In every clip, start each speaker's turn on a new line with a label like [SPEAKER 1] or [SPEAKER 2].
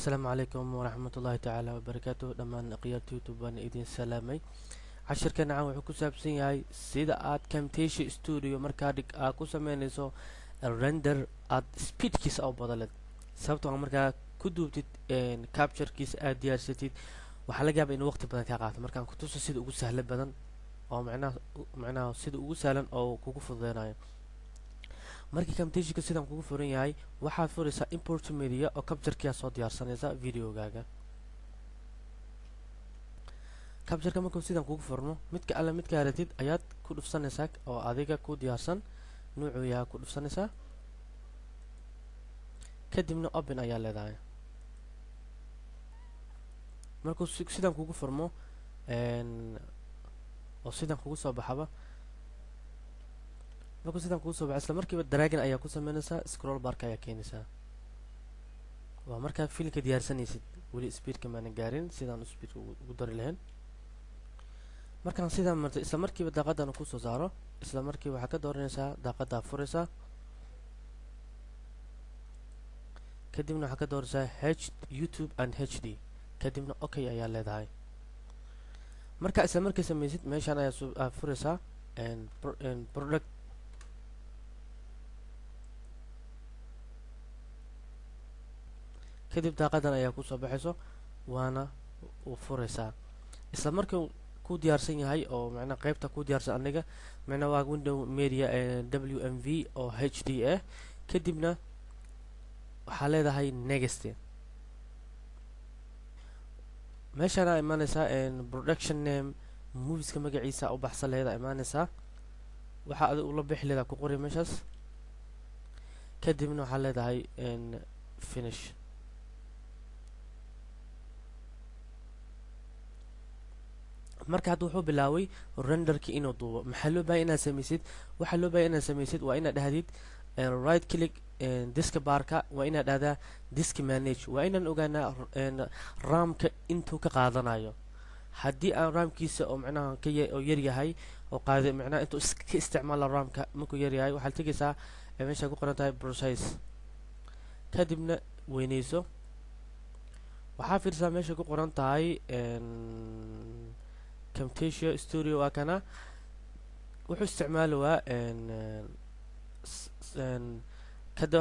[SPEAKER 1] السلام عليكم ورحمة الله تعالى وبركاته. دمان قيادة يوتيوب أنا إذن سلامي. عشر كان عاوي حكو سابسين هاي سيدا آد كامتيشي ستوديو مركادك آكو سمينيسو الرندر آد سبيد كيس أو بدلت سبتو مركا كدوبتid capture kiis aad diyaarsatid waxa laga yaabaa in waqti badan ka qaato markaan ku tuso sida ugu sahlan badan oo macnaha sida ugu sahlan oo kugu fududeynayo markii camtationka sidan kugu furan yahay waxaad furaysaa import media oo capture-ka soo diyaarsanaysa videogaaga capture-ka markuu sidan kugu furno midka alla midka aratid ayaad ku dhufsanaysaa oo adiga ku diyaarsan nuucu yahay ku dhufsanaysaa kadibna open ayaa leedahay markuu sidan kugu furmo oo sidan kugu soo baxaba markuu sidan kugu soo baxo isla markiiba dragon ayaa ku sameynaysaa scroll barka ayaa keenaysaa waa markaa fiilka diyaarsanaysid weli speedka maana gaarin sidaan speedka ugu dari lahayn markaan sidan martay isla markiiba daaqadan ku soo saaro isla markiiba waxaa ka dooranaysaa daaqada furaysaa kadibna waxaa ka dooraysaa YouTube and HD kadibna okay ayaa leedahay marka isla markii samaysid meeshaan ayaa furaysaa product kadib daaqadan ayaa ku soo baxayso waana u furaysaa isla markii ku diyaarsan yahay oo macnaha qaybta ku diyaarsan aniga macnaha waa window media WMV oo HD ah kadibna waxaa leedahay next meeshaan ay imaanaysaa production name movieska magaciisa u baxsan leedahay imaanaysaa waxa aad ula bixi leedahay ku qori meeshaas kadibna waxaa leedahay finish marka hadda wuxuu bilaaway renderki inuu duubo maxaa loo baahay inaad samaysid waxaa loo baahay inaad samaysid waa inaad dhahdid right click disk barka waa inaad dhahdaa disk manage waa inaan ogaanaa ramka intuu ka qaadanayo haddii aan ramkiisa oo macnaha oo yar yahay oo qaaday macnaha intuu ka isticmaalo ramka markuu yar yahay waxaad tegaysaa meesha ku qoran tahay process kadibna weynayso waxaa fiirsaa meesha ku qoran tahay Camtasia Studio waa kana wuxuu isticmaalaa kada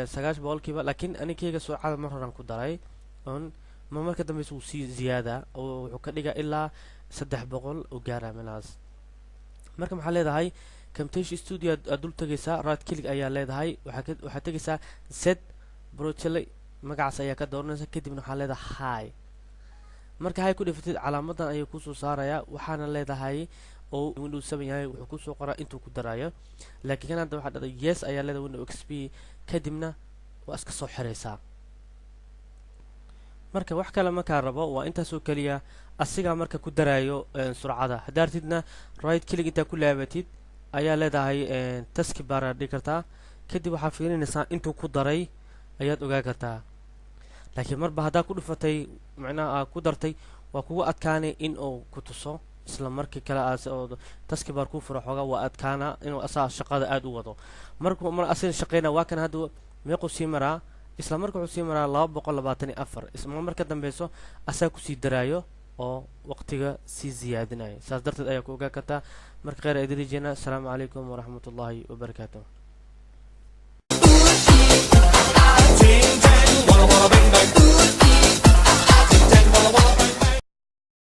[SPEAKER 1] 9% laakiin aniga suucada mar horan ku daray on marka dambe uu si ziyaada oo wuxuu ka dhigaa ilaa 300 oo gaara meelaas marka maxaa leedahay Camtasia Studio adul tagaysaa right click ayaa leedahay waxa tagaysaa set brochelle magacaas ayaa ka dooranaysa kadibna waxa leedahay marka hay ku dhifatid calaamadan ayay ku soo saaraya waxaana leedahay oo Windows 7 yahay wuxuu ku soo qoraa intuu ku darayo laakiin hadda waxa dhacday yes ayaa leedahay Windows XP kadibna waa iska soo xiraysaa marka wax kale ma ka rabo waa inta soo kaliya asiga marka ku darayo surcada hadartidna right click inta ku laabatid ayaa leedahay task bar dhigtaa kadib waxa fiirinaysaa intuu ku daray ayaad ogaa kartaa laakiin marba hadaa ku dhufatay macnaha ku dartay waa kugu adkaanay in uu ku tuso isla markii kale oo task bar ku furo xogaa waa adkaana inuu asaa shaqada aad u wado markuu asin shaqeena waa kan hadda meeqo sii maraa isla markuu sii maraa 224 isla marka dambeeso asaa ku sii daraayo oo waqtiga sii ziyaadinayo saas darteed ayaa ku ogaa kartaa marka qeyr idin jeena. Assalaamu calaykum waraxmatullaahi wabarakaatuh.